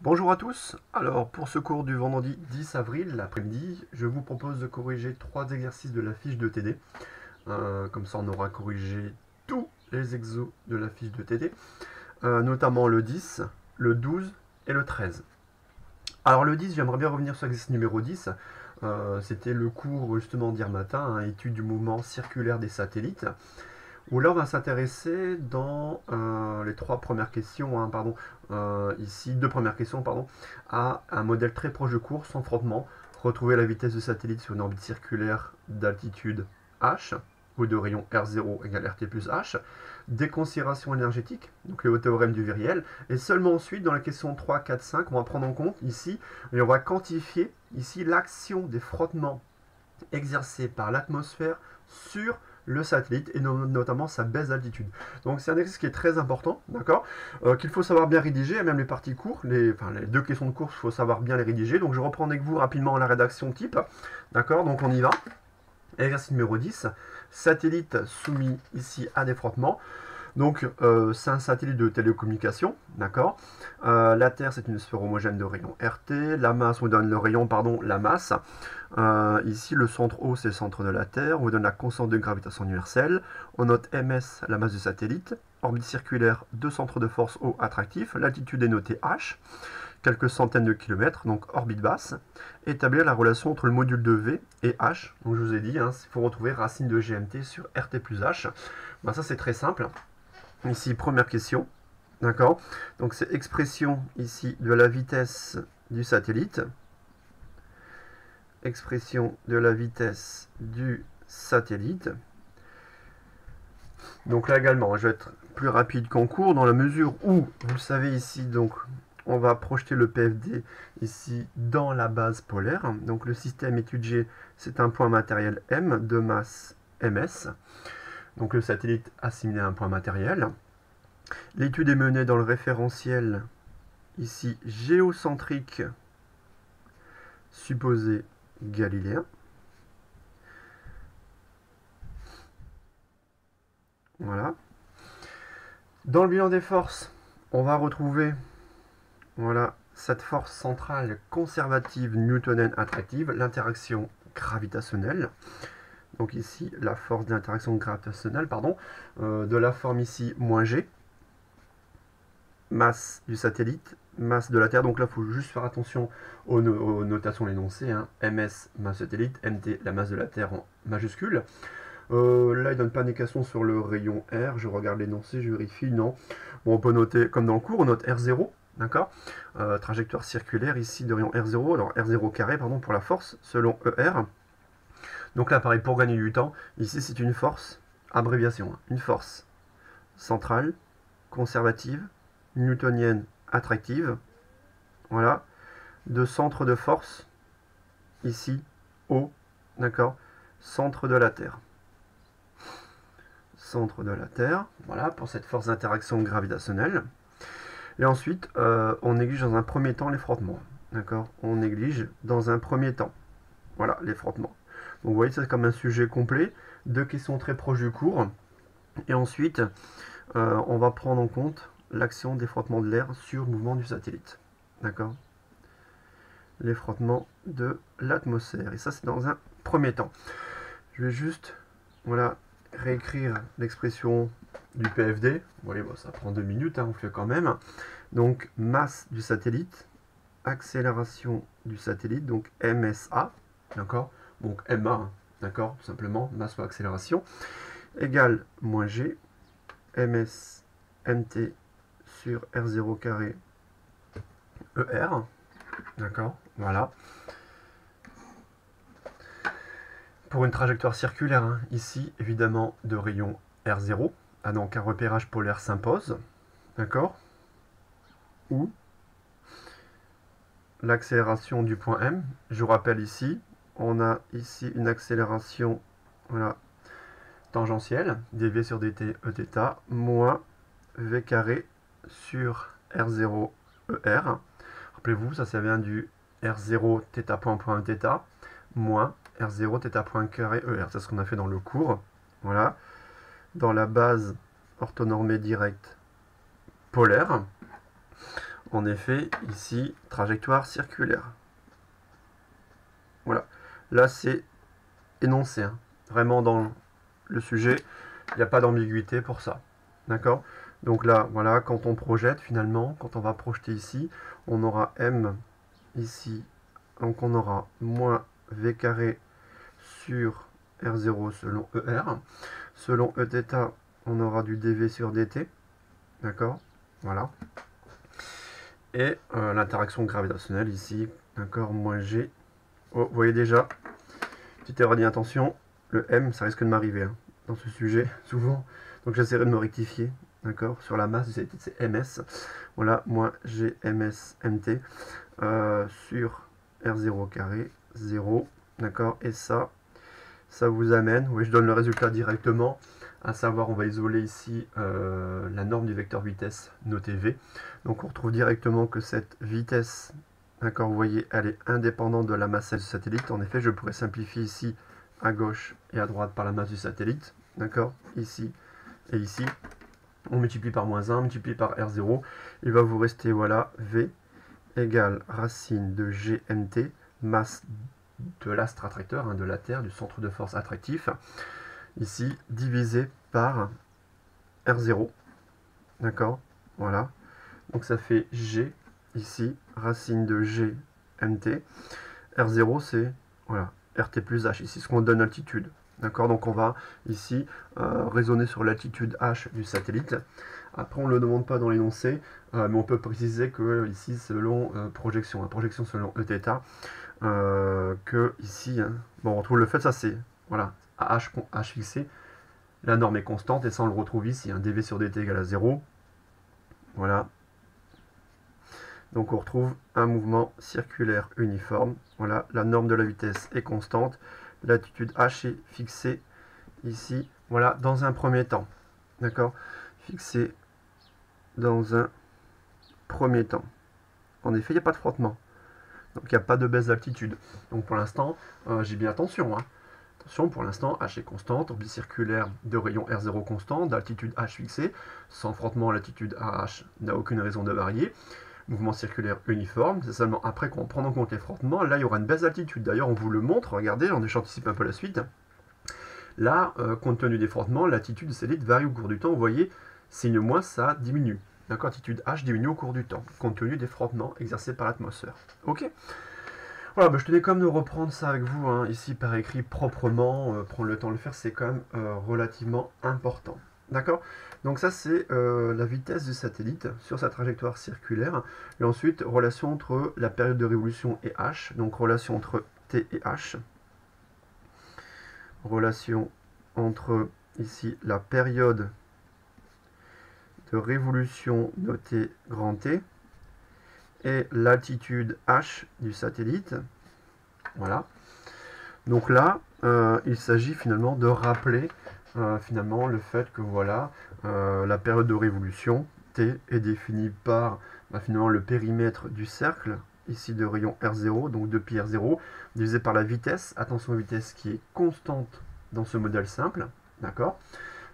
Bonjour à tous, alors pour ce cours du vendredi 10 avril, l'après-midi, je vous propose de corriger 3 exercices de la fiche de TD. Comme ça on aura corrigé tous les exos de la fiche de TD, notamment le 10, le 12 et le 13. Alors le 10, j'aimerais bien revenir sur l'exercice numéro 10. C'était le cours justement d'hier matin, étude du mouvement circulaire des satellites, où là on va s'intéresser dans les 3 premières questions, ici 2 premières questions, à un modèle très proche de course sans frottement, retrouver la vitesse de satellite sur une orbite circulaire d'altitude h, ou de rayon R0 égale RT plus H, des considérations énergétiques, donc le théorème du viriel, et seulement ensuite, dans la question 3, 4, 5, on va prendre en compte ici, et on va quantifier ici l'action des frottements exercés par l'atmosphère sur le satellite et notamment sa baisse d'altitude. Donc c'est un exercice qui est très important, d'accord, qu'il faut savoir bien rédiger, même les parties courtes, les 2 questions de course, il faut savoir bien les rédiger. Donc je reprends avec vous rapidement la rédaction type, d'accord, donc on y va. Exercice numéro 10, satellite soumis ici à des frottements. Donc c'est un satellite de télécommunication, d'accord. La Terre c'est une sphère homogène de rayon RT, la masse vous donne le rayon, la masse. Ici le centre O c'est le centre de la Terre, on vous donne la constante de gravitation universelle. On note MS, la masse du satellite, orbite circulaire, 2 centres de force O attractifs, l'altitude est notée H, quelques centaines de kilomètres, donc orbite basse. Établir la relation entre le module de V et H, donc je vous ai dit, il faut retrouver racine de GMT sur RT plus H. Ben, ça c'est très simple. Ici, première question, d'accord. Donc c'est expression ici de la vitesse du satellite. Expression de la vitesse du satellite. Donc là également, je vais être plus rapide qu'en cours, dans la mesure où, vous le savez ici, donc on va projeter le PFD ici dans la base polaire. Donc le système étudié, c'est un point matériel M de masse ms. Donc le satellite assimilé à un point matériel. L'étude est menée dans le référentiel ici géocentrique supposé galiléen. Voilà. Dans le bilan des forces, on va retrouver cette force centrale conservative newtonienne attractive, l'interaction gravitationnelle. Donc ici, la force d'interaction gravitationnelle, de la forme ici moins G. Masse du satellite, masse de la Terre. Donc là, il faut juste faire attention aux notations énoncées. MS, masse satellite, MT, la masse de la Terre en majuscule. Là, il ne donne pas d'indication sur le rayon R. Je regarde l'énoncé, je vérifie. Non. Bon, on peut noter, comme dans le cours, on note R0. D'accord, trajectoire circulaire ici de rayon R0. Alors R0 carré, pour la force, selon ER. Donc là, pareil, pour gagner du temps, ici, c'est une force, abréviation, une force centrale, conservative, newtonienne attractive, voilà, de centre de force, ici, O, d'accord, centre de la Terre. Centre de la Terre, voilà, pour cette force d'interaction gravitationnelle. Et ensuite, on néglige dans un premier temps les frottements, d'accord, on néglige dans un premier temps, voilà, les frottements. Donc vous voyez, c'est comme un sujet complet, 2 questions très proches du cours, et ensuite, on va prendre en compte l'action des frottements de l'air sur le mouvement du satellite. D'accord, les frottements de l'atmosphère. Et ça, c'est dans un premier temps. Je vais juste réécrire l'expression du PFD. Vous voyez, bon, ça prend 2 minutes, on fait quand même. Donc, masse du satellite, accélération du satellite, donc MSA, d'accord, donc MA, d'accord, tout simplement, masse ou accélération, égale moins G, MS, MT sur R0 carré ER, d'accord, voilà. Pour une trajectoire circulaire, ici, évidemment, de rayon R0, donc un repérage polaire s'impose, d'accord, ou l'accélération du point M, je vous rappelle ici, on a ici une accélération, tangentielle, dv sur dt Eθ, moins v carré sur R0 ER. Rappelez-vous, ça vient du R0 θ point θ, moins R0 θ point carré ER. C'est ce qu'on a fait dans le cours. Voilà. Dans la base orthonormée directe polaire. en effet, ici, trajectoire circulaire. Voilà. Là, c'est énoncé. Hein. Vraiment dans le sujet, il n'y a pas d'ambiguïté pour ça. D'accord? Donc là, voilà, quand on projette, finalement, quand on va projeter ici, on aura M ici. Donc on aura moins V carré sur R0 selon ER. Selon Eθ, on aura du dV sur dt. D'accord? Voilà. Et l'interaction gravitationnelle ici, d'accord, moins G. Oh, vous voyez déjà, petite erreur d'inattention, le M, ça risque de m'arriver hein, dans ce sujet, souvent. Donc j'essaierai de me rectifier, d'accord, sur la masse, c'est MS. Voilà, moins G, MS, MT, sur R0 carré, 0, d'accord, et ça vous amène, oui, je donne le résultat directement, à savoir, on va isoler ici la norme du vecteur vitesse noté V. Donc on retrouve directement que cette vitesse, d'accord, vous voyez, elle est indépendante de la masse du satellite. En effet, je pourrais simplifier ici à gauche et à droite par la masse du satellite, d'accord, ici et ici. On multiplie par moins 1, on multiplie par R0. Il va vous rester, voilà, V égale racine de GMT, masse de l'astre attracteur, hein, de la Terre, du centre de force attractif, ici, divisé par R0, d'accord, voilà, donc ça fait G, ici, racine de G, MT, R0 c'est, voilà, RT plus H, ici, ce qu'on donne altitude, d'accord, donc on va, ici, raisonner sur l'altitude H du satellite. Après, on ne le demande pas dans l'énoncé, mais on peut préciser que, ici, selon projection, projection selon Eθ, que ici, hein, bon, on retrouve le fait, ça c'est, voilà, à H fixé, la norme est constante, et ça on le retrouve ici, hein, dV sur dt égale à 0, voilà, donc on retrouve un mouvement circulaire uniforme, voilà, la norme de la vitesse est constante, l'attitude H est fixée ici, voilà, dans un premier temps, d'accord, fixée dans un premier temps, en effet il n'y a pas de frottement, donc il n'y a pas de baisse d'altitude, donc pour l'instant, j'ai bien attention, hein. Attention, pour l'instant, H est constante, orbite circulaire de rayon R0 constant, d'altitude H fixée, sans frottement, l'altitude AH n'a aucune raison de varier, mouvement circulaire uniforme, c'est seulement après qu'on prend en compte les frottements, là il y aura une baisse d'altitude, d'ailleurs on vous le montre, regardez, j'anticipe un peu la suite, là, compte tenu des frottements, l'attitude du satellite varie au cours du temps, vous voyez, signe moins, ça diminue, d'accord, attitude H diminue au cours du temps, compte tenu des frottements exercés par l'atmosphère, ok. Voilà, je tenais quand même de reprendre ça avec vous, hein, ici par écrit proprement, prendre le temps de le faire, c'est quand même relativement important. D'accord? Donc ça c'est la vitesse du satellite sur sa trajectoire circulaire, et ensuite relation entre la période de révolution et H, donc relation entre T et H, relation entre ici la période de révolution notée grand T, et l'altitude H du satellite. Voilà. Donc là, il s'agit finalement de rappeler finalement le fait que voilà, la période de révolution, T, est définie par finalement le périmètre du cercle, ici de rayon R0, donc 2π R0, divisé par la vitesse, attention vitesse qui est constante dans ce modèle simple, d'accord?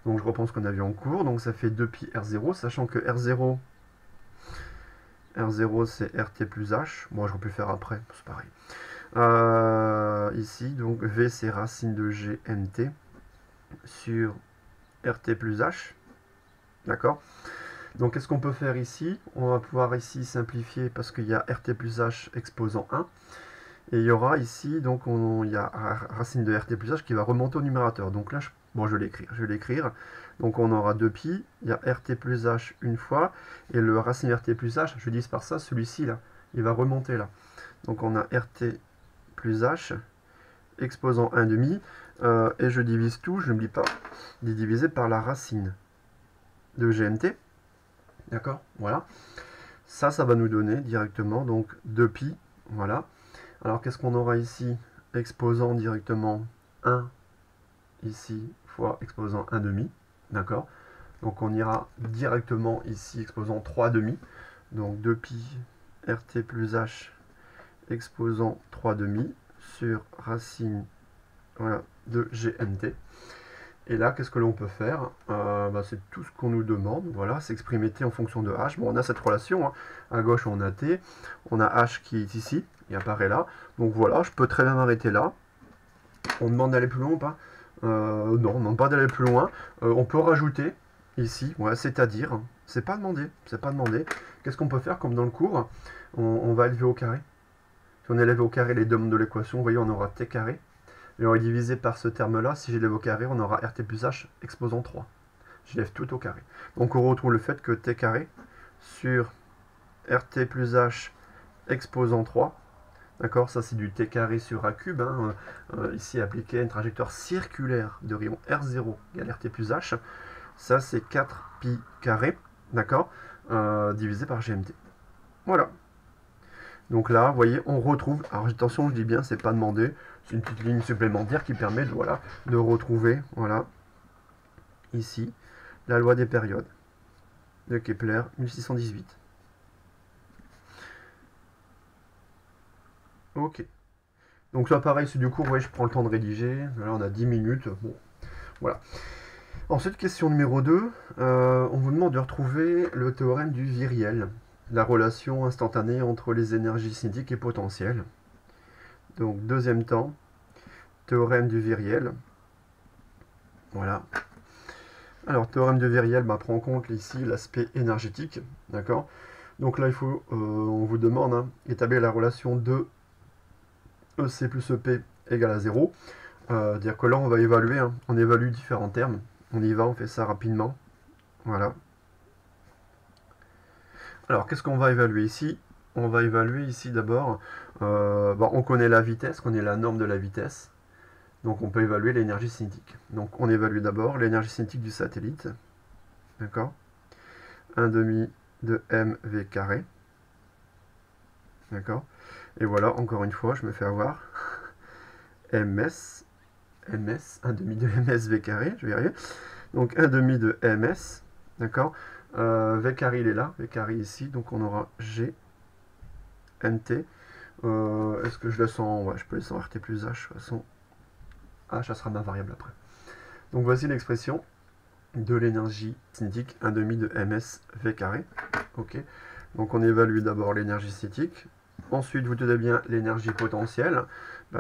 Donc je reprends ce qu'on a vu en cours, donc ça fait 2π R0, sachant que R0 c'est RT plus H, bon j'aurais pu le faire après, c'est pareil. Ici, donc V c'est racine de G MT sur RT plus H, d'accord. Donc qu'est-ce qu'on peut faire ici? On va pouvoir ici simplifier parce qu'il y a RT plus H exposant 1, et il y aura ici, donc il y a racine de RT plus H qui va remonter au numérateur, donc là, je vais l'écrire, donc on aura 2π, il y a RT plus H une fois, et le racine RT plus H, je dis par ça, celui-ci là, il va remonter là, donc on a RT plus H exposant 1,5, et je divise tout, je n'oublie pas de diviser par la racine de GMT, d'accord, voilà, ça va nous donner directement donc 2π, voilà. Alors qu'est-ce qu'on aura ici? Exposant directement 1 ici fois exposant 1,5, d'accord, donc on ira directement ici exposant 3,5, donc 2π RT plus H exposant 3,5 sur racine, voilà, de GMT. Et là, qu'est-ce que l'on peut faire? C'est tout ce qu'on nous demande. Voilà, s'exprimer t en fonction de h. Bon, on a cette relation. Hein. À gauche, on a t. On a h qui est ici. Il apparaît là. Donc voilà, je peux très bien m'arrêter là. On demande d'aller plus loin ou pas? Non, on ne demande pas d'aller plus loin. On peut rajouter ici, ouais, c'est-à-dire. C'est pas demandé. C'est pas demandé. Qu'est-ce qu'on peut faire comme dans le cours? On va élever au carré. Si on élève au carré les deux mondes de l'équation, vous voyez, on aura t carré. Et on est divisé par ce terme-là, si j'élève au carré, on aura rt plus h exposant 3. J'élève tout au carré. Donc on retrouve le fait que t carré sur rt plus h exposant 3, d'accord, ça c'est du t carré sur a cube, hein, ici appliqué à une trajectoire circulaire de rayon r0 égale rt plus h, ça c'est 4 pi carré, d'accord, divisé par gmt. Voilà. Donc là, vous voyez, on retrouve, alors attention, je dis bien, c'est pas demandé, c'est une petite ligne supplémentaire qui permet de, voilà, de retrouver, voilà, ici, la loi des périodes de Kepler, 1618. Ok. Donc là, pareil, c'est du coup, ouais, je prends le temps de rédiger, là on a 10 minutes, bon, voilà. Ensuite, question numéro 2, on vous demande de retrouver le théorème du viriel, la relation instantanée entre les énergies cinétiques et potentielles. Donc, deuxième temps, théorème du viriel. Voilà. Alors, théorème de Viriel prend en compte ici l'aspect énergétique. D'accord. Donc là, il faut, on vous demande, hein, établir la relation de EC plus EP égale à 0. Dire que là, on va évaluer, hein, on évalue différents termes. On y va, on fait ça rapidement. Voilà. Alors, qu'est-ce qu'on va évaluer ici? On va évaluer ici d'abord, on connaît la vitesse, on connaît la norme de la vitesse. Donc on peut évaluer l'énergie cinétique. Donc on évalue d'abord l'énergie cinétique du satellite. D'accord. 1,5 de mv carré. D'accord. Et voilà, encore une fois, je me fais avoir. ms, 1,5 de msv carré, je vais y arriver. Donc 1,5 de ms. D'accord. V carré, il est là. V carré ici. Donc on aura g nt. Est-ce que je laisse en... Ouais, je peux laisser en rt plus h. De toute façon, h, ça sera ma variable après. Donc voici l'expression de l'énergie cinétique 1,5 de ms v carré. Ok. Donc on évalue d'abord l'énergie cinétique. Ensuite, vous tenez bien l'énergie potentielle.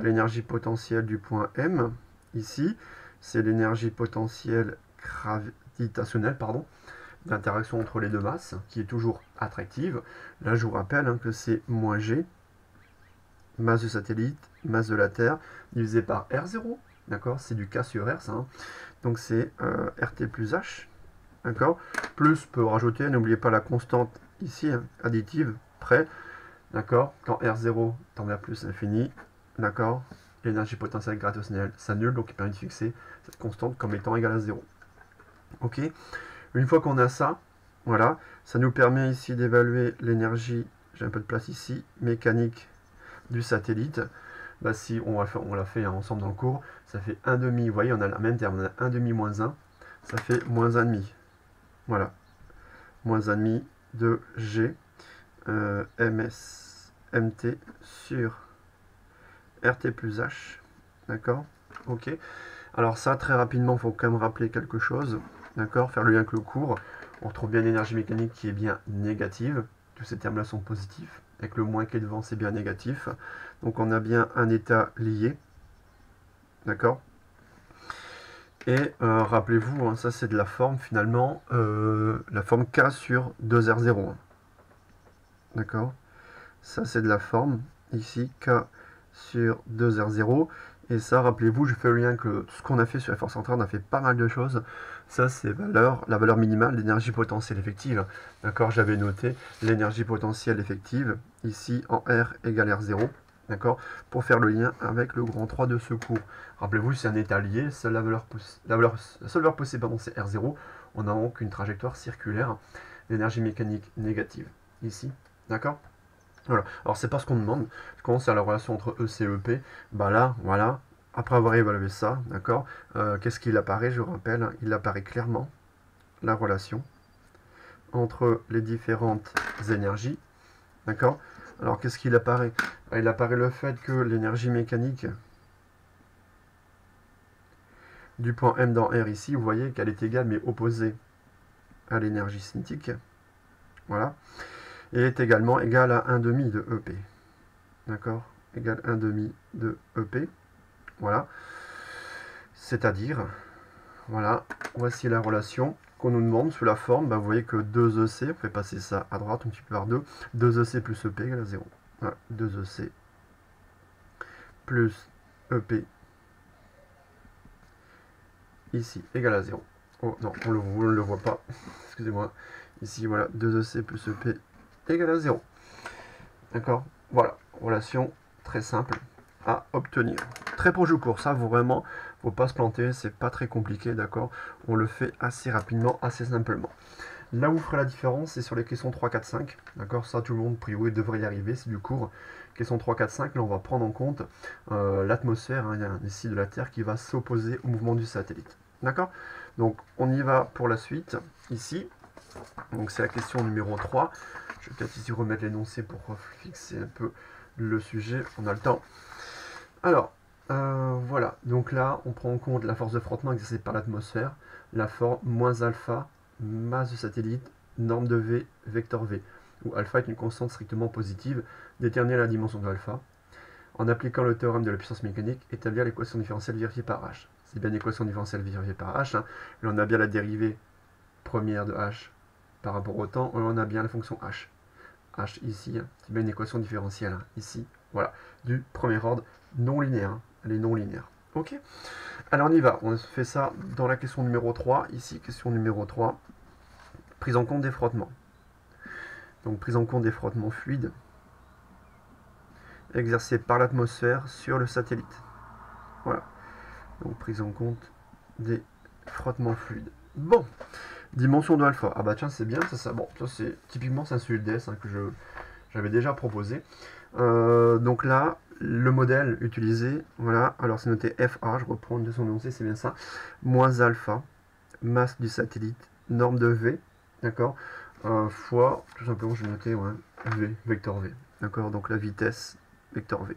L'énergie potentielle du point M, ici, c'est l'énergie potentielle gravitationnelle, d'interaction entre les deux masses, qui est toujours attractive. Là, je vous rappelle, hein, que c'est moins g, masse du satellite, masse de la Terre, divisé par R0. D'accord. C'est du K sur R, ça. Hein. Donc c'est RT plus H. D'accord. Plus, peut rajouter, n'oubliez pas la constante ici, hein, additive, près. D'accord. Quand R0 tend vers plus l'infini, d'accord, l'énergie potentielle gravitationnelle s'annule, donc il permet de fixer cette constante comme étant égale à 0. Ok. Une fois qu'on a ça, voilà, ça nous permet ici d'évaluer l'énergie, j'ai un peu de place ici, mécanique du satellite. Si on l'a fait ensemble dans le cours, ça fait 1,5, vous voyez, on a le même terme, on a 1,5 moins 1, ça fait moins 1,5. Voilà, moins 1,5 de G ms mt sur rt plus h. D'accord. Ok. Alors ça, très rapidement, il faut quand même rappeler quelque chose. D'accord. Faire le lien avec le cours. On retrouve bien l'énergie mécanique qui est bien négative. Tous ces termes-là sont positifs. Avec le moins qui est devant, c'est bien négatif. Donc on a bien un état lié. D'accord. Et rappelez-vous, hein, ça c'est de la forme finalement, la forme K sur 2R0. Hein. D'accord. Ça c'est de la forme, ici, K sur 2R0. Et ça, rappelez-vous, je fais le lien que ce qu'on a fait sur la force centrale, on a fait pas mal de choses. Ça, c'est la valeur minimale d'énergie potentielle effective. D'accord, j'avais noté l'énergie potentielle effective, ici, en R égale R0. D'accord, pour faire le lien avec le grand 3 de ce cours. Rappelez-vous, c'est un état lié, la seule valeur possible, c'est R0. On a donc une trajectoire circulaire d'énergie mécanique négative, ici. D'accord. Voilà. Alors c'est pas ce qu'on demande. Quand c'est la relation entre EC et EP, là, voilà, après avoir évalué ça, d'accord, qu'est-ce qu'il apparaît? Je vous rappelle, il apparaît clairement la relation entre les différentes énergies, d'accord. Alors qu'est-ce qu'il apparaît? Il apparaît le fait que l'énergie mécanique du point M dans R ici, vous voyez qu'elle est égale mais opposée à l'énergie cinétique. Voilà. Et est également égale à 1 demi de EP. D'accord? Égale 1 demi de EP. Voilà. C'est-à-dire, voilà, voici la relation qu'on nous demande sous la forme. Vous voyez que 2EC, on fait passer ça à droite un petit peu par 2. 2EC plus EP égale à 0. Voilà, 2EC plus EP ici égale à 0. Oh non, on ne le voit pas. Excusez-moi. Ici, voilà, 2EC plus EP égale à 0. D'accord? Voilà, relation très simple à obtenir. Très proche du cours, ça, vraiment, faut pas se planter, c'est pas très compliqué, d'accord? On le fait assez rapidement, assez simplement. Là où vous ferez la différence, c'est sur les questions 3, 4, 5. D'accord? Ça, tout le monde, priori, devrait y arriver, c'est du cours. Question 3, 4, 5, là, on va prendre en compte l'atmosphère, hein, il y a ici de la Terre qui va s'opposer au mouvement du satellite. D'accord? Donc, on y va pour la suite, ici. Donc, c'est la question numéro 3. Je vais peut-être ici remettre l'énoncé pour fixer un peu le sujet, on a le temps. Alors, voilà, donc là, on prend en compte la force de frottement exercée par l'atmosphère, la forme moins alpha, masse de satellite, norme de V, vecteur V, où alpha est une constante strictement positive, déterminer la dimension de alpha. En appliquant le théorème de la puissance mécanique, établir l'équation différentielle vérifiée par H. C'est bien l'équation différentielle vérifiée par H, hein. Là on a bien la dérivée première de H par rapport au temps, et on a bien la fonction H. H ici, hein, c'est bien une équation différentielle, hein, ici, voilà, du premier ordre non linéaire, hein. Elle est non linéaire. Ok? Alors on y va, on fait ça dans la question numéro 3, ici, question numéro 3, prise en compte des frottements. Donc prise en compte des frottements fluides exercés par l'atmosphère sur le satellite. Voilà, donc prise en compte des frottements fluides. Bon, dimension de alpha, ah bah tiens c'est bien, ça, bon, ça c'est typiquement c'est un sujet de DS hein, que j'avais déjà proposé. Donc là, le modèle utilisé, voilà, alors c'est noté FA, je reprends de son énoncé, c'est bien ça, moins alpha, masse du satellite, norme de V, d'accord, fois, tout simplement, je vais noter ouais, V, vecteur V, d'accord, donc la vitesse, vecteur V.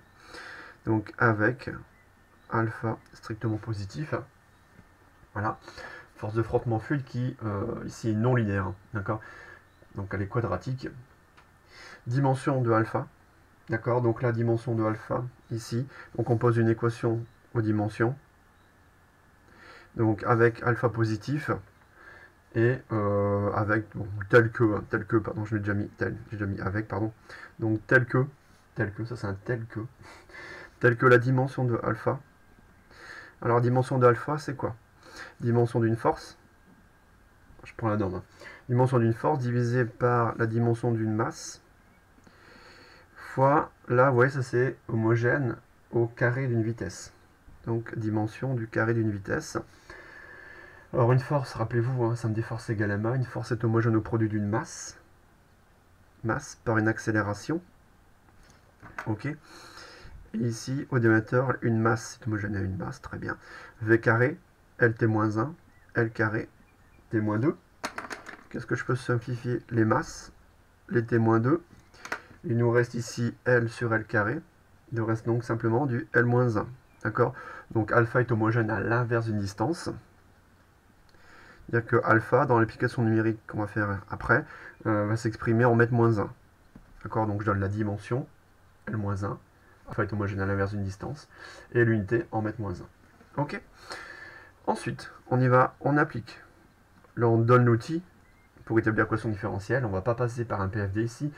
Donc avec alpha strictement positif, voilà, force de frottement fluide qui, ici, est non linéaire, d'accord, donc elle est quadratique, dimension de alpha, d'accord, donc la dimension de alpha, ici, on compose une équation aux dimensions, donc avec alpha positif, et avec, bon, tel que, pardon, je l'ai déjà mis, j'ai déjà mis avec, pardon, donc tel que, ça c'est un tel que la dimension de alpha. Alors, dimension de alpha, c'est quoi? Dimension d'une force, je prends la norme, hein. Dimension d'une force divisée par la dimension d'une masse, fois, là, vous voyez, ça c'est homogène au carré d'une vitesse. Donc, dimension du carré d'une vitesse. Alors, une force, rappelez-vous, hein, somme des forces égale à ma. Une force est homogène au produit d'une masse par une accélération. Ok. Et ici, au démetteur, une masse est homogène à une masse, très bien. V carré, LT-1, L carré, T-2. Qu'est-ce que je peux simplifier? Les masses, les T-2. Il nous reste ici L sur L carré. Il nous reste donc simplement du L-1. D'accord? Donc alpha est homogène à l'inverse d'une distance. C'est-à-dire que alpha, dans l'application numérique qu'on va faire après, va s'exprimer en mètre-1. D'accord? Donc je donne la dimension, L-1. Alpha est homogène à l'inverse d'une distance. Et l'unité en mètre-1. Ok? Ensuite, on y va, on applique. Là, on donne l'outil pour établir l'équation différentielle. On ne va pas passer par un PFD ici.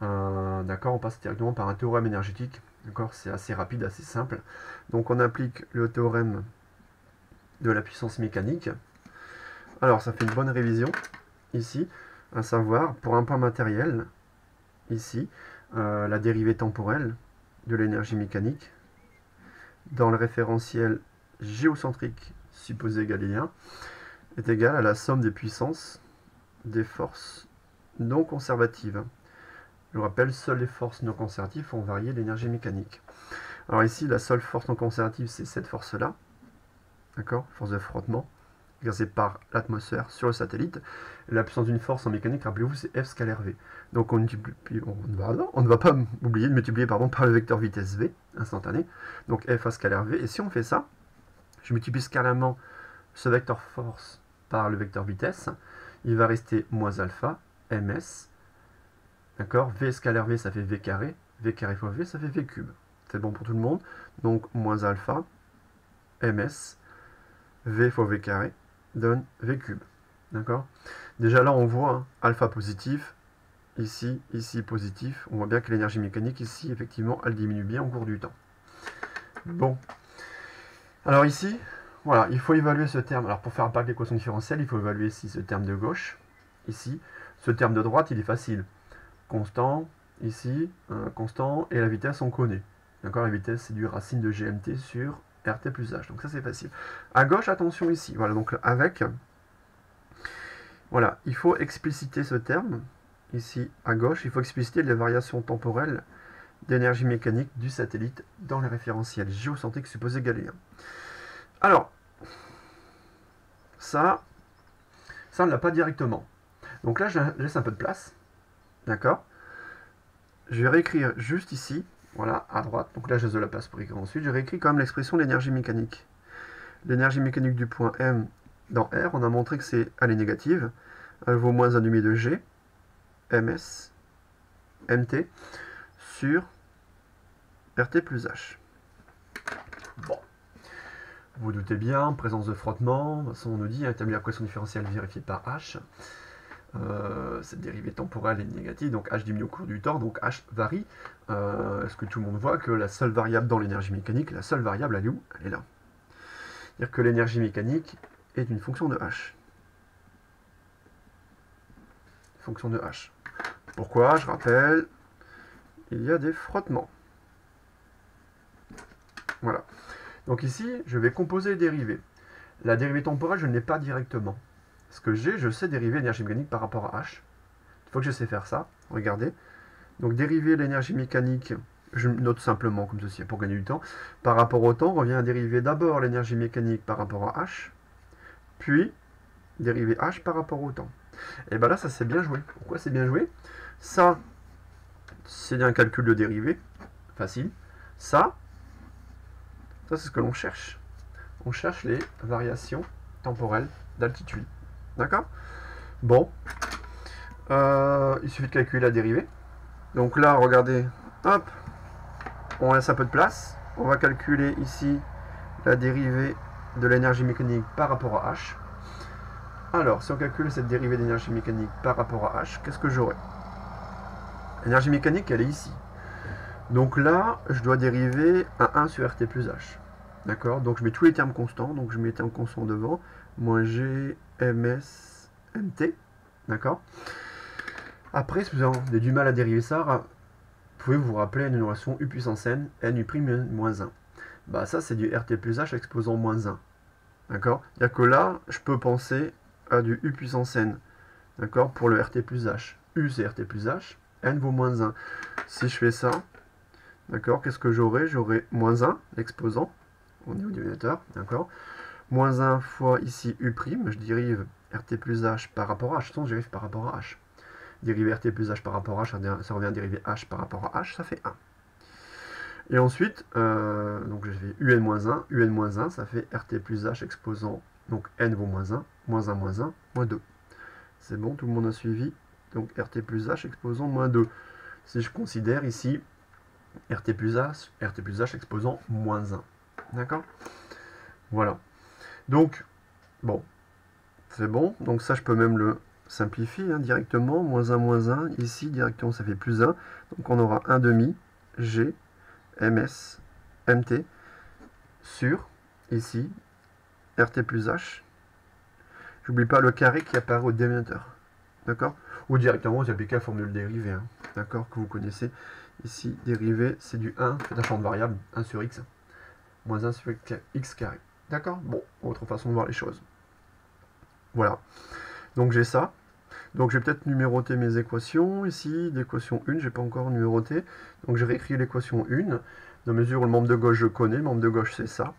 D'accord, on passe directement par un théorème énergétique. D'accord, c'est assez rapide, assez simple. Donc on applique le théorème de la puissance mécanique. Alors ça fait une bonne révision ici, à savoir pour un point matériel, ici, la dérivée temporelle de l'énergie mécanique dans le référentiel géocentrique supposé galiléen est égale à la somme des puissances des forces non conservatives. Je vous rappelle, seules les forces non conservatives font varier l'énergie mécanique. Alors ici, la seule force non conservative, c'est cette force-là, d'accord, force de frottement, exercée par l'atmosphère sur le satellite. Et la puissance d'une force en mécanique, rappelez-vous, c'est F scalaire V. Donc on ne va pas oublier de multiplier par le vecteur vitesse V, instantané, donc F à scalaire V. Et si on fait ça, je multiplie scalairement ce vecteur force par le vecteur vitesse, il va rester moins alpha, ms, d'accord, v scalaire v ça fait v carré fois v ça fait v cube. C'est bon pour tout le monde. Donc moins alpha, ms, v fois v carré donne v cube. D'accord. Déjà là on voit hein, alpha positif, ici positif. On voit bien que l'énergie mécanique ici, effectivement, elle diminue bien au cours du temps. Bon. Alors ici, voilà, il faut évaluer ce terme. Alors pour faire un pack d'équations différentielles, il faut évaluer ici ce terme de gauche, ici. Ce terme de droite, il est facile. Constant, ici, constant, et la vitesse, on connaît. D'accord, la vitesse, c'est du racine de GMT sur RT plus H. Donc ça, c'est facile. À gauche, attention ici. Voilà, donc avec... Voilà, il faut expliciter ce terme. Ici, à gauche, il faut expliciter les variations temporelles d'énergie mécanique du satellite dans les référentiels géocentriques supposés galiléens. Alors, ça on ne l'a pas directement. Donc là, je laisse un peu de place. D'accord. Je vais réécrire juste ici, voilà, à droite. Donc là, je laisse de la place pour écrire ensuite. Je réécris quand même l'expression de l'énergie mécanique. L'énergie mécanique du point M dans R, on a montré que elle est négative. Elle vaut moins 1,5 de G, ms, mt, sur RT plus H. Bon. Vous doutez bien, présence de frottement. De toute façon, on nous dit établir l'équation différentielle vérifiée par H. Cette dérivée temporelle est négative, donc H diminue au cours du temps, donc H varie. Est-ce que tout le monde voit que la seule variable dans l'énergie mécanique, la seule variable, elle est où? Elle est là. C'est-à-dire que l'énergie mécanique est une fonction de H. Fonction de H. Pourquoi? Je rappelle, il y a des frottements. Voilà. Donc ici, je vais composer les dérivées. La dérivée temporelle, je ne l'ai pas directement. Ce que j'ai, je sais dériver l'énergie mécanique par rapport à H. Il faut que je sais faire ça. Regardez. Donc dériver l'énergie mécanique, je note simplement comme ceci pour gagner du temps. Par rapport au temps, on revient à dériver d'abord l'énergie mécanique par rapport à H, puis dériver H par rapport au temps. Et bien là, ça c'est bien joué. Pourquoi c'est bien joué? Ça, c'est un calcul de dérivée. Facile. Ça c'est ce que l'on cherche. On cherche les variations temporelles d'altitude. D'accord? Bon. Il suffit de calculer la dérivée. Donc là, regardez, hop, on laisse un peu de place. On va calculer ici la dérivée de l'énergie mécanique par rapport à H. Alors, si on calcule cette dérivée d'énergie mécanique par rapport à H, qu'est-ce que j'aurai? L'énergie mécanique, elle est ici. Donc là, je dois dériver à 1 sur RT plus H. D'accord? Donc je mets tous les termes constants. Donc je mets les termes constants devant. Moins G, ms, mt. D'accord? Après, si vous avez du mal à dériver ça, vous pouvez vous rappeler une relation U puissance n, n U' moins 1. Bah ça, c'est du RT plus H exposant moins 1. D'accord? C'est-à-dire que là, je peux penser à du U puissance n. D'accord? Pour le RT plus H. U, c'est RT plus H. N vaut moins 1. Si je fais ça, d'accord, qu'est-ce que j'aurai? J'aurai moins 1, l'exposant, au niveau du dénominateur, d'accord? Moins 1 fois ici U', je dérive RT plus H par rapport à H. Je dérive par rapport à H. Dériver RT plus H par rapport à H, ça revient à dériver H par rapport à H, ça fait 1. Et ensuite, donc je fais UN-1, ça fait RT plus H exposant, donc N vaut moins 1, moins 1, moins 1, moins 2. C'est bon, tout le monde a suivi? Donc RT plus H exposant moins 2. Si je considère ici RT plus H exposant moins 1. D'accord? Voilà. Donc, bon, c'est bon. Donc ça, je peux même le simplifier hein, directement. Moins 1, ici, directement, ça fait plus 1. Donc on aura 1 demi G, ms, mt, sur, ici, RT plus H. J'oublie pas le carré qui apparaît au dénominateur. D'accord? Ou directement, vous appliquez la formule dérivée. Hein, d'accord? Que vous connaissez. Ici, dérivée, c'est du 1, faites un champ de variable, 1 sur x, moins 1 sur x carré. D'accord? Bon, autre façon de voir les choses. Voilà. Donc j'ai ça. Donc je vais peut-être numéroter mes équations. Ici, l'équation 1, je n'ai pas encore numéroté. Donc je réécris l'équation 1. Dans mesure où le membre de gauche, je connais. Le membre de gauche, c'est ça.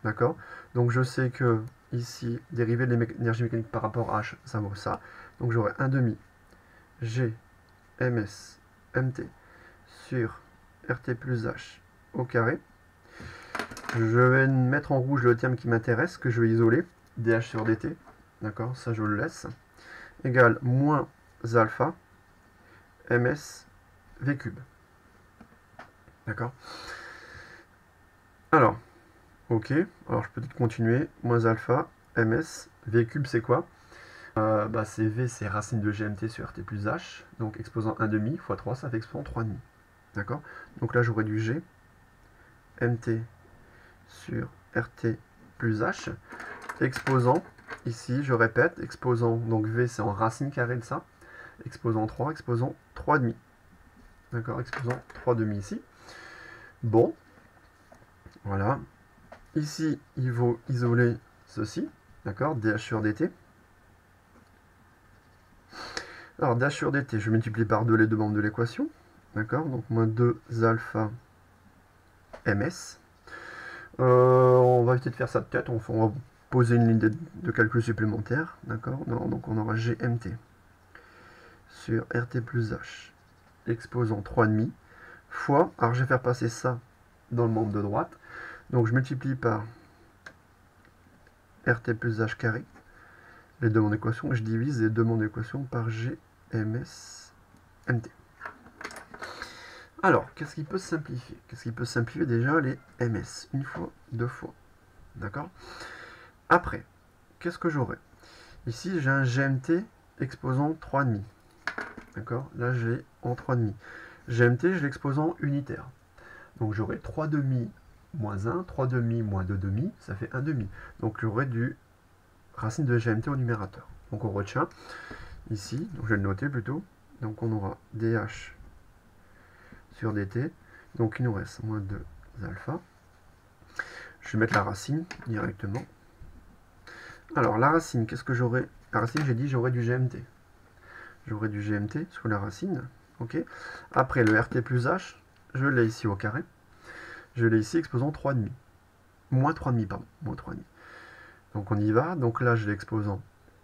D'accord? Donc je sais que ici, dériver de l'énergie mécanique par rapport à H, ça vaut ça. Donc j'aurai 1 demi G, ms, mt, sur RT plus H au carré. Je vais mettre en rouge le terme qui m'intéresse, que je vais isoler. dh sur dt, d'accord, ça je le laisse, égale moins alpha ms v cube. D'accord. Alors, ok, alors je peux continuer, moins alpha ms v cube c'est quoi? C'est v, c'est racine de gmt sur rt plus h, donc exposant 1,5 fois 3, ça fait exposant 3,5. D'accord. Donc là j'aurai du g mt sur rt plus h, exposant, ici je répète, exposant, donc v c'est en racine carrée de ça, exposant 3, exposant 3,5. D'accord, exposant 3,5 ici. Bon, voilà. Ici, il faut isoler ceci, d'accord, dh sur dt. Alors, dh sur dt, je multiplie par 2 les deux membres de l'équation, d'accord, donc moins 2 alpha ms. On va éviter de faire ça de tête, on va poser une ligne de calcul supplémentaire, d'accord, donc on aura gmt sur rt plus h, exposant 3,5, fois, alors je vais faire passer ça dans le membre de droite, donc je multiplie par rt plus h carré, les deux membres d'équation, je divise les deux membres d'équation par gms mt. Alors, qu'est-ce qui peut se simplifier? Qu'est-ce qui peut simplifier? Déjà les ms, une fois, deux fois, d'accord. Après, qu'est-ce que j'aurai? Ici, j'ai un gmt exposant 3,5, d'accord, là j'ai en 3,5. gmt, je l'expose en unitaire, donc j'aurai 3,5 moins 1, 3,5 moins 2,5, ça fait 1,5. Donc j'aurai du racine de gmt au numérateur. Donc on retient ici, donc je vais le noter plutôt, donc on aura dh sur dt, donc il nous reste moins 2 alpha. Je vais mettre la racine directement. Alors la racine, qu'est-ce que j'aurai? La racine, j'ai dit j'aurai du gmt. J'aurai du gmt sur la racine, ok. Après le rt plus h, je l'ai ici au carré. Je l'ai ici exposant 3,5. Moins 3,5, pardon. Moins 3,5. Donc on y va. Donc là, je l'ai exposant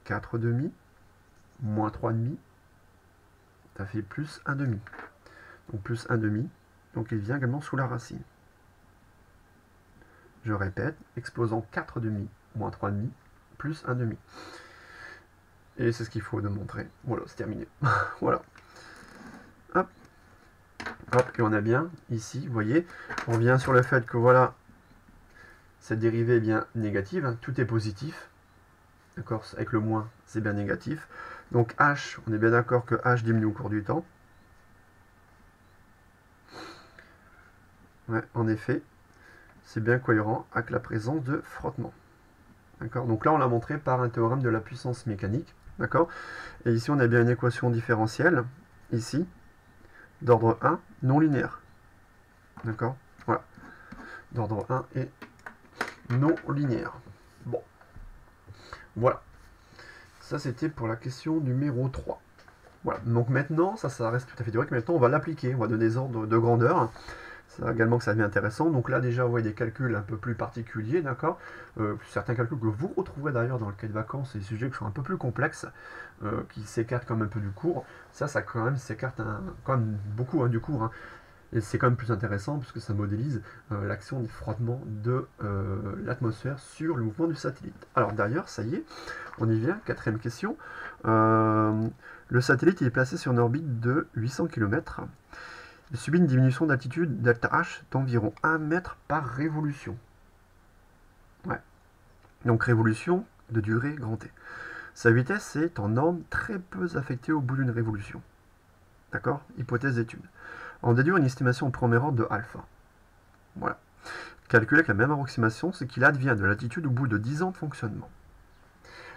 4,5. Moins 3,5. Ça fait plus 1,5. Donc plus 1,5. Donc il vient également sous la racine. Je répète, exposant 4,5 moins 3,5 plus 1,5. Et c'est ce qu'il faut démontrer. Voilà, c'est terminé. Voilà. Hop. Hop, et on a bien ici, vous voyez, on vient sur le fait que voilà, cette dérivée est bien négative, hein, tout est positif. D'accord, avec le moins, c'est bien négatif. Donc h, on est bien d'accord que h diminue au cours du temps. Ouais, en effet, c'est bien cohérent avec la présence de frottement. D'accord, donc là on l'a montré par un théorème de la puissance mécanique. D'accord, et ici on a bien une équation différentielle, ici, d'ordre 1, non linéaire. D'accord, voilà, d'ordre 1 et non linéaire. Bon, voilà. Ça, c'était pour la question numéro 3. Voilà, donc maintenant, ça reste tout à fait théorique, maintenant on va l'appliquer, on va donner des ordres de grandeur. C'est également que ça devient intéressant. Donc là, déjà, vous voyez des calculs un peu plus particuliers, d'accord, certains calculs que vous retrouverez d'ailleurs dans le cas de vacances, et des sujets qui sont un peu plus complexes, qui s'écartent quand même un peu du cours. Ça quand même s'écarte quand même beaucoup du cours, hein. Et c'est quand même plus intéressant puisque ça modélise l'action du frottement de l'atmosphère sur le mouvement du satellite. Alors d'ailleurs, ça y est, on y vient, quatrième question. Le satellite est placé sur une orbite de 800 km. Il subit une diminution d'altitude delta H d'environ 1 mètre par révolution. Ouais. Donc révolution de durée grand T. Sa vitesse est en norme très peu affectée au bout d'une révolution. D'accord? Hypothèse d'étude. On déduit une estimation au premier ordre de alpha. Voilà. Calculer avec la même approximation ce qu'il advient de l'altitude au bout de 10 ans de fonctionnement.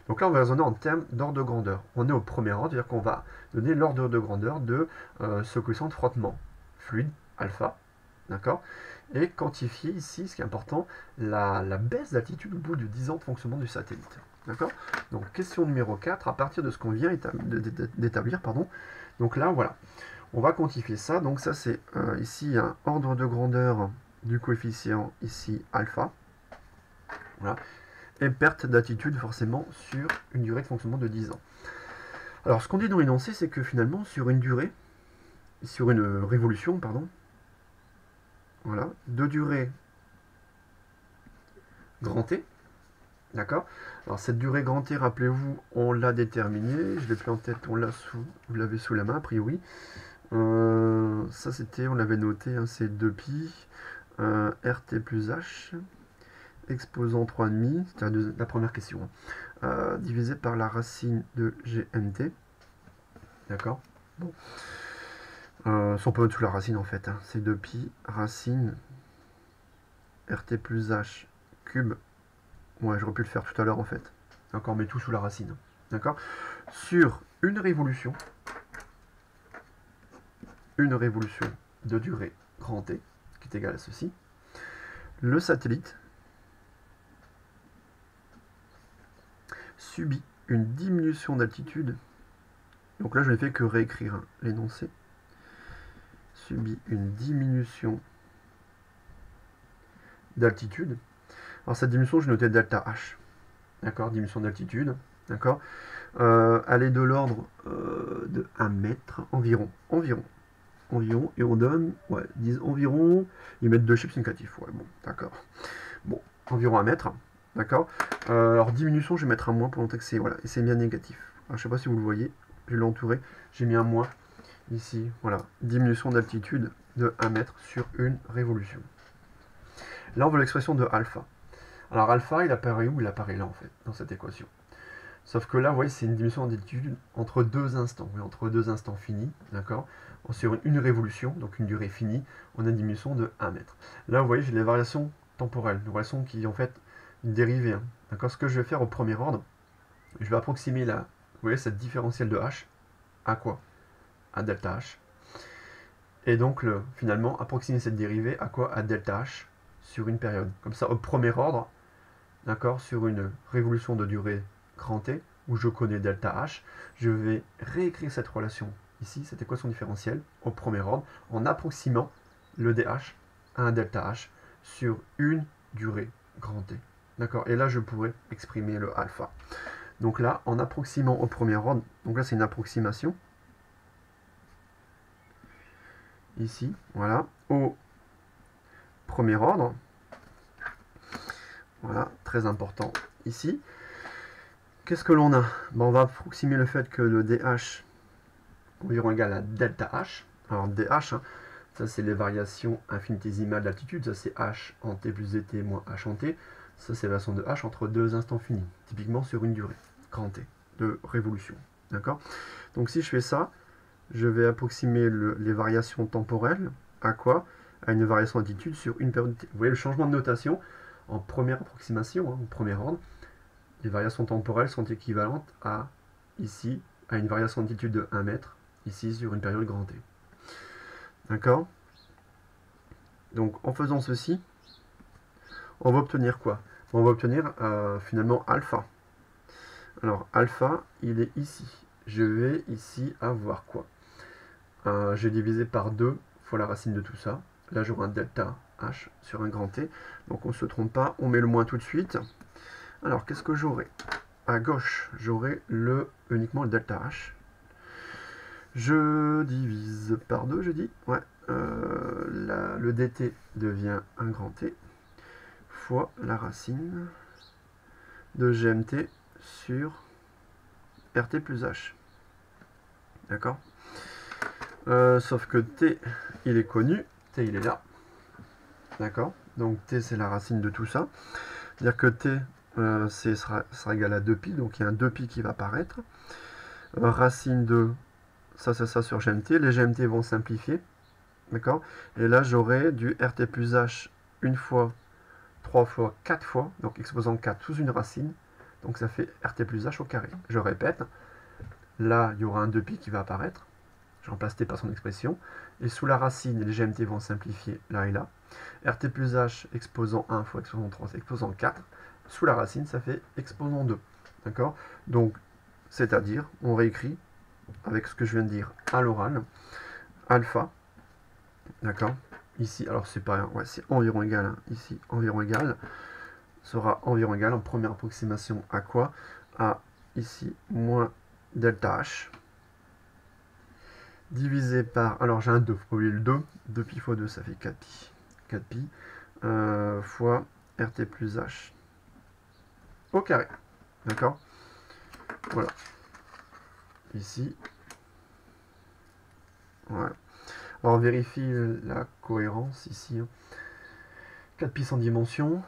Donc là, on va raisonner en termes d'ordre de grandeur. On est au premier ordre, c'est-à-dire qu'on va donner l'ordre de grandeur de ce coefficient de frottement. Fluide, alpha, d'accord, et quantifier ici, ce qui est important, la baisse d'altitude au bout de 10 ans de fonctionnement du satellite. D'accord. Donc question numéro 4, à partir de ce qu'on vient d'établir, pardon. Donc là, voilà, on va quantifier ça. Donc ça, c'est ici un ordre de grandeur du coefficient, ici alpha. Voilà. Et perte d'altitude forcément sur une durée de fonctionnement de 10 ans. Alors ce qu'on dit dans l'énoncé, c'est que finalement, sur une durée, sur une révolution, pardon, voilà, de durée grand T, D'accord? Alors cette durée grand T, rappelez-vous, on l'a déterminée. Je l'ai plus en tête, vous l'avez sous la main, a priori. Ça c'était, on l'avait noté, hein, c'est 2pi, RT plus H, exposant 3,5, c'est-à-dire la première question, hein, divisé par la racine de GMT. D'accord? Bon. Si on peut mettre sous la racine en fait, hein, c'est 2pi racine RT plus H cube. Ouais, j'aurais pu le faire tout à l'heure en fait. D'accord, mais tout sous la racine. D'accord? Sur une révolution de durée grand T, qui est égale à ceci, le satellite subit une diminution d'altitude. Donc là, je n'ai fait que réécrire hein, l'énoncé. Subit une diminution d'altitude. Alors cette diminution, je notais delta H. D'accord, diminution d'altitude. D'accord. Elle est de l'ordre de 1 mètre environ. Et on donne, ouais, disent environ, ils mettent 2 chiffres significatifs. Ouais, bon, d'accord. Bon, environ 1 mètre. D'accord. Alors diminution, je vais mettre un moins pour montrer que c'est voilà, et c'est bien négatif. Alors, je sais pas si vous le voyez, je l'ai entouré, j'ai mis un moins ici. Voilà, diminution d'altitude de 1 mètre sur une révolution. Là, on veut l'expression de alpha. Alors alpha, il apparaît où? Il apparaît là en fait, dans cette équation. Sauf que là, vous voyez, c'est une diminution d'altitude entre deux instants. Oui, entre deux instants finis, d'accord? Sur une révolution, donc une durée finie, on a une diminution de 1 mètre. Là, vous voyez, j'ai les variations temporelles, des variations qui, en fait, une dérivée. Hein, d'accord? Ce que je vais faire au premier ordre, je vais approximer la, vous voyez, cette différentielle de h à quoi? À delta h. Et donc, finalement, approximer cette dérivée à quoi? À delta h sur une période. Comme ça, au premier ordre, d'accord, sur une révolution de durée grand T, où je connais delta H, je vais réécrire cette relation ici, cette équation différentielle, au premier ordre, en approximant le dH à un delta H sur une durée grand T. D'accord? Et là, je pourrais exprimer le alpha. Donc là, en approximant au premier ordre, donc là, c'est une approximation. Ici, voilà, au premier ordre. Voilà, très important ici. Qu'est-ce que l'on a? Ben, on va approximer le fait que le dH environ égal à delta H. Alors dH, hein, ça c'est les variations infinitésimales d'altitude, ça c'est H en T plus dt moins H en T. Ça c'est la variation de H entre deux instants finis, typiquement sur une durée, grand T, de révolution. D'accord? Donc si je fais ça, je vais approximer les variations temporelles à quoi? À une variation d'altitude sur une période T. Vous voyez le changement de notation en première approximation, hein, au premier ordre. Les variations temporelles sont équivalentes à, ici, à une variation d'altitude de 1 mètre, ici sur une période grand T. D'accord? Donc en faisant ceci, on va obtenir quoi? On va obtenir finalement alpha. Alors alpha, il est ici. Je vais ici avoir quoi? J'ai divisé par 2 fois la racine de tout ça. Là j'aurai un delta H sur un grand T. Donc on ne se trompe pas, on met le moins tout de suite. Alors qu'est-ce que j'aurai? À gauche, j'aurai uniquement le delta H. Je divise par 2, je dis. Ouais. Le dt devient un grand T fois la racine de GMT sur RT plus H. D'accord? Sauf que T, il est connu. T, il est là. D'accord? Donc T, c'est la racine de tout ça. C'est-à-dire que T, sera égal à 2pi. Donc il y a un 2pi qui va apparaître. Racine de ça sur GMT. Les GMT vont simplifier. D'accord? Et là, j'aurai du RT plus H une fois, 3 fois, 4 fois, donc exposant 4 sous une racine, donc ça fait RT plus H au carré. Je répète, là, il y aura un 2pi qui va apparaître, je remplace T par son expression, et sous la racine, les GMT vont simplifier là et là. RT plus H exposant 1 fois exposant 3, c'est exposant 4, sous la racine, ça fait exposant 2. D'accord? Donc, c'est-à-dire, on réécrit, avec ce que je viens de dire à l'oral, alpha, d'accord? Ici, alors c'est pas, ouais, c'est environ égal, hein. Ici, environ égal, sera environ égal en première approximation à quoi? À ici, moins delta H, divisé par, alors j'ai un 2, faut pas oublier le 2, 2pi fois 2, ça fait 4pi, 4pi, fois RT plus H, au carré. D'accord? Voilà. Ici. Voilà. Alors on vérifie la cohérence ici. 4 pistes en dimension.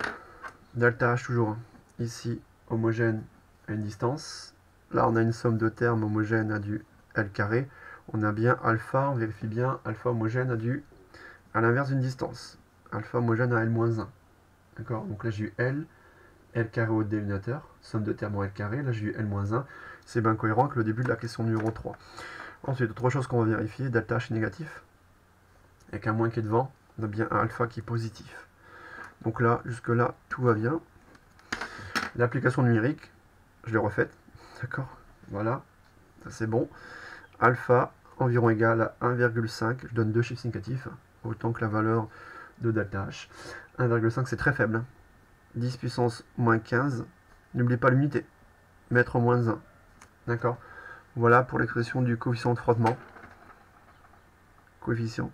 Delta H toujours ici homogène à une distance. Là on a une somme de termes homogène à du L carré. On a bien alpha, on vérifie bien alpha homogène à l'inverse d'une distance. Alpha homogène à L-1. D'accord? Donc là j'ai eu L carré au dénominateur, somme de termes en L carré. Là j'ai eu L-1. C'est bien cohérent avec le début de la question numéro 3. Ensuite, autre chose qu'on va vérifier, delta H est négatif. Avec un moins qui est devant, on a bien un alpha qui est positif. Donc là, jusque là, tout va bien. L'application numérique, je l'ai refaite. D'accord? Voilà, ça c'est bon. Alpha environ égal à 1,5. Je donne deux chiffres significatifs, autant que la valeur de delta H. 1,5 c'est très faible. 10 puissance moins 15. N'oubliez pas l'unité. Mètre moins 1. D'accord? Voilà pour l'expression du coefficient de frottement. Coefficient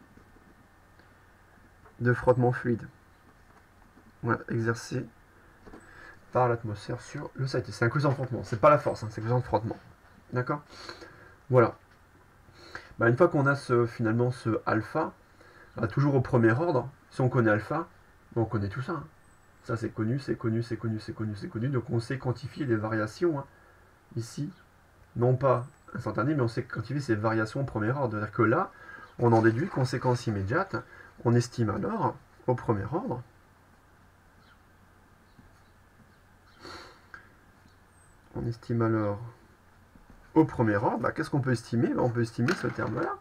de frottement fluide. Voilà, exercé par l'atmosphère sur le site. C'est un coefficient de frottement, c'est pas la force, hein, c'est un coefficient de frottement. D'accord? Voilà. Bah, une fois qu'on a finalement ce alpha, bah, toujours au premier ordre, si on connaît alpha, on connaît tout ça. Hein. Ça c'est connu, c'est connu, c'est connu, c'est connu, c'est connu. Donc on sait quantifier les variations hein, ici, non pas instantanées, mais on sait quantifier ces variations au premier ordre. C'est-à-dire que là, on en déduit conséquence immédiate. On estime alors au premier ordre. On estime alors au premier ordre, bah, qu'est-ce qu'on peut estimer? On peut estimer ce terme-là.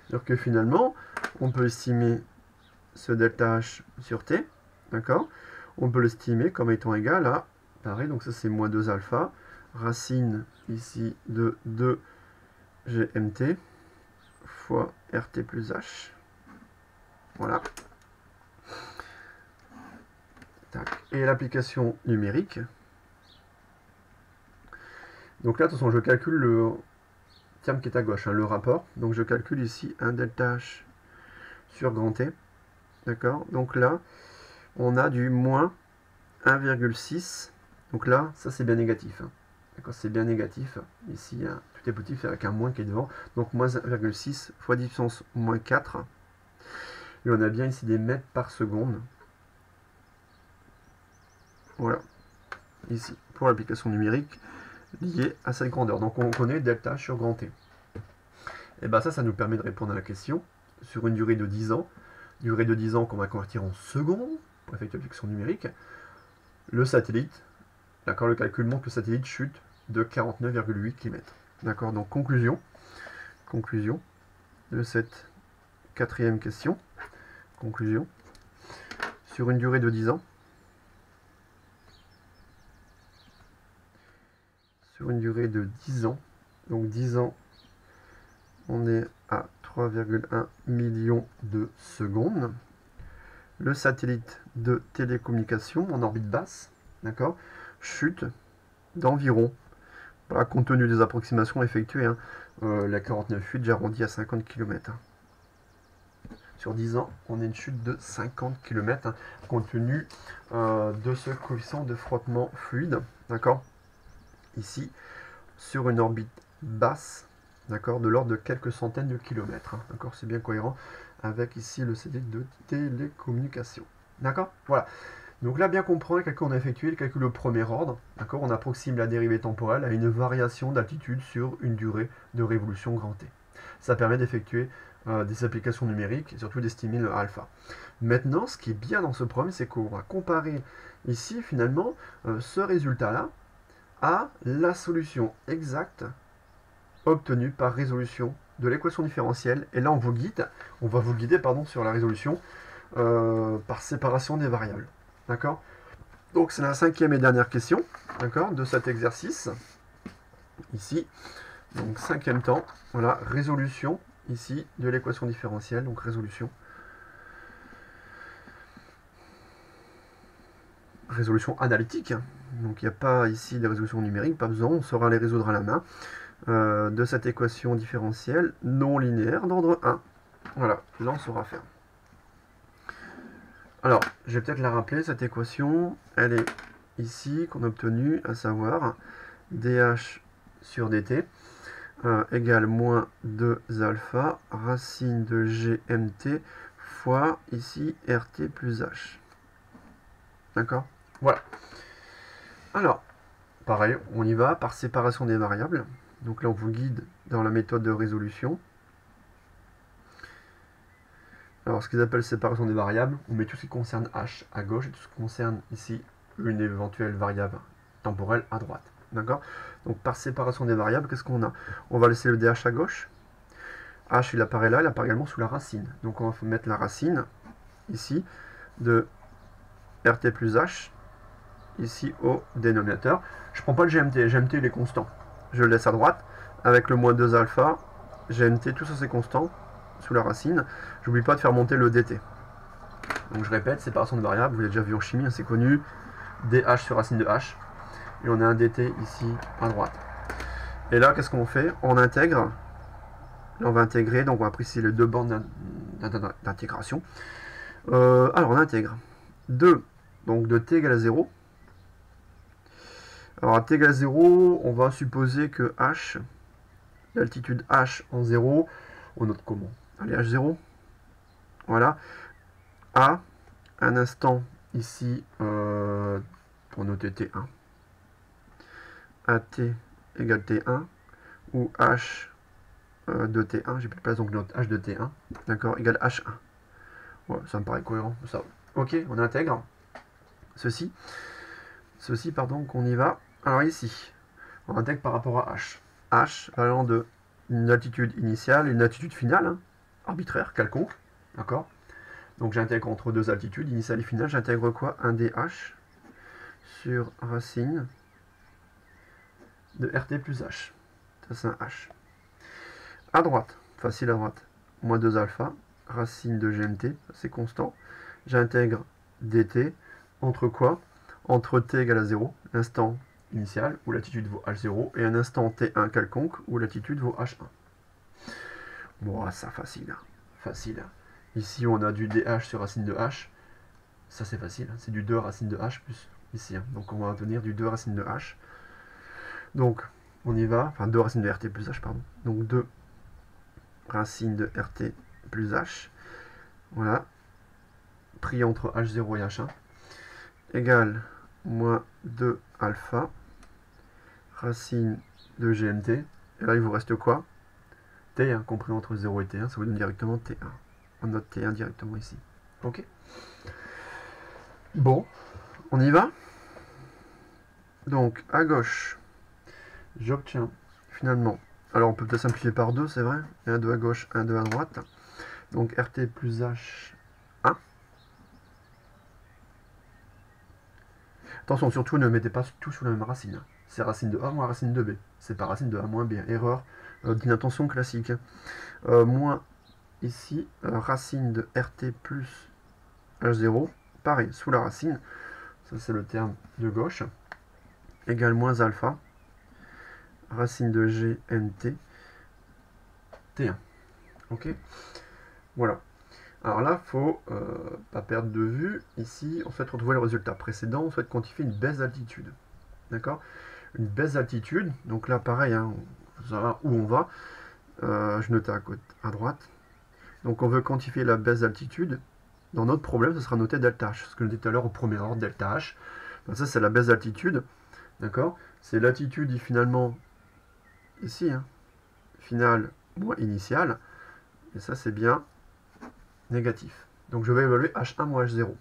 C'est-à-dire que finalement, on peut estimer ce delta H sur T, d'accord? On peut l'estimer comme étant égal à, pareil, donc ça c'est moins 2 alpha, racine ici de 2 GMT fois RT plus H. Voilà. Tac. Et l'application numérique. Donc là, de toute façon, je calcule le terme qui est à gauche, hein, le rapport. Donc je calcule ici un delta H sur grand T. D'accord? Donc là, on a du moins 1,6. Donc là, ça c'est bien négatif. Hein. D'accord? C'est bien négatif. Ici, hein, tout est positif avec un moins qui est devant. Donc moins 1,6 fois 10 puissance moins 4. Et on a bien ici des mètres par seconde. Voilà. Ici, pour l'application numérique liée à cette grandeur. Donc on connaît delta H sur grand T. Et bien ça nous permet de répondre à la question sur une durée de 10 ans. Durée de 10 ans qu'on va convertir en secondes pour effectuer l'application numérique. Le satellite, d'accord, le calcul montre que le satellite chute de 49,8 km. D'accord, donc conclusion de cette quatrième question. Conclusion. Sur une durée de 10 ans. Sur une durée de 10 ans. Donc 10 ans, on est à 3,1 millions de secondes. Le satellite de télécommunication en orbite basse, d'accord, chute d'environ, voilà, compte tenu des approximations effectuées, hein, la 49,8, j'arrondis à 50 km. Hein. Sur 10 ans, on a une chute de 50 km, hein, compte tenu de ce coefficient de frottement fluide, d'accord, ici, sur une orbite basse, d'accord, de l'ordre de quelques centaines de kilomètres, hein, d'accord, c'est bien cohérent avec ici le satellite de télécommunication, d'accord, voilà. Donc là, bien comprendre, le calcul, on a effectué le calcul au premier ordre, d'accord, on approxime la dérivée temporelle à une variation d'altitude sur une durée de révolution grand T. Ça permet d'effectuer des applications numériques et surtout d'estimer le alpha. Maintenant, ce qui est bien dans ce problème, c'est qu'on va comparer ici, finalement, ce résultat-là à la solution exacte obtenue par résolution de l'équation différentielle. Et là, on va vous guider sur la résolution par séparation des variables. D'accord? Donc, c'est la cinquième et dernière question, d'accord, de cet exercice. Ici, donc cinquième temps, voilà, résolution, ici, de l'équation différentielle, donc résolution. Résolution analytique, donc il n'y a pas ici de résolution numérique, pas besoin, on saura les résoudre à la main, de cette équation différentielle non linéaire d'ordre 1. Voilà, là on saura faire. Alors, je vais peut-être la rappeler, cette équation, elle est ici qu'on a obtenu, à savoir dH sur dt égale moins 2 alpha racine de gmt fois ici rt plus h. D'accord? Voilà. Alors, pareil, on y va par séparation des variables. Donc là, on vous guide dans la méthode de résolution. Alors, ce qu'ils appellent séparation des variables, on met tout ce qui concerne h à gauche et tout ce qui concerne ici une éventuelle variable temporelle à droite. D'accord? Donc, par séparation des variables, qu'est-ce qu'on a? On va laisser le dh à gauche. H, il apparaît là, il apparaît également sous la racine. Donc, on va mettre la racine, ici, de rt plus h, ici au dénominateur. Je ne prends pas le GMT, le GMT il est constant. Je le laisse à droite, avec le moins 2 alpha, GMT, tout ça c'est constant, sous la racine. J'oublie pas de faire monter le dt. Donc je répète, séparation de variables, vous l'avez déjà vu en chimie, c'est connu, dh sur racine de h, et on a un dt ici à droite. Et là, qu'est-ce qu'on fait? On intègre, là on va intégrer, donc on va préciser les deux bornes d'intégration. Alors on intègre 2, donc de t égale à 0. Alors à t égale à 0, on va supposer que h, l'altitude h en 0, on note comment? Allez, h0, voilà, à un instant ici, pour noter t1, à t égale t1, ou h de t1, j'ai plus de place, donc note h de t1, d'accord, égale h1. Voilà, ça me paraît cohérent, ça. Ok, on intègre ceci, pardon, qu'on y va. Alors ici, on intègre par rapport à h. h allant de une altitude initiale et une altitude finale, hein, arbitraire, quelconque, d'accord. Donc j'intègre entre deux altitudes, initiale et finale, j'intègre quoi? Un dh sur racine de rt plus h. Ça c'est un h. À droite, facile à droite, moins 2 alpha, racine de gmt, c'est constant. J'intègre dt entre quoi? Entre t égale à 0, l'instant initial, où l'attitude vaut h0, et un instant t1 quelconque, où l'attitude vaut h1. Bon, ça facile, hein. Facile. Ici, on a du dh sur racine de h. Ça, c'est facile. C'est du 2 racine de h plus ici. Hein. Donc, on va obtenir du 2 racine de h. Donc, on y va. Enfin, 2 racine de rt plus h, pardon. Donc, 2 racine de rt plus h. Voilà. Pris entre h0 et h1. Égale moins 2 alpha. Racine de gmt. Et là, il vous reste quoi? T1 compris entre 0 et T1, ça vous donne directement T1. On note T1 directement ici. Ok. Bon, on y va. Donc, à gauche, j'obtiens finalement... Alors, on peut peut-être simplifier par 2, c'est vrai. Et un 2 à gauche, un 2 à droite. Donc, RT plus H1. Attention, surtout, ne mettez pas tout sous la même racine. C'est racine de A moins racine de B. C'est pas racine de A moins B. Erreur d'inattention classique. Moins ici, racine de RT plus H0. Pareil, sous la racine. Ça, c'est le terme de gauche. Égale moins alpha. Racine de GMT. T1. Ok. Voilà. Alors là, il ne faut pas perdre de vue. Ici, on souhaite retrouver le résultat précédent. On souhaite quantifier une baisse d'altitude. D'accord? Une baisse d'altitude. Donc là, pareil, hein, on saura où on va. Je note à droite. Donc on veut quantifier la baisse d'altitude. Dans notre problème, ce sera noté delta H. Ce que je disais tout à l'heure au premier ordre, delta H. Donc ça, c'est la baisse d'altitude. D'accord? C'est l'altitude finalement ici. Hein, finale moins initiale. Et ça, c'est bien négatif. Donc je vais évaluer H1 moins H0.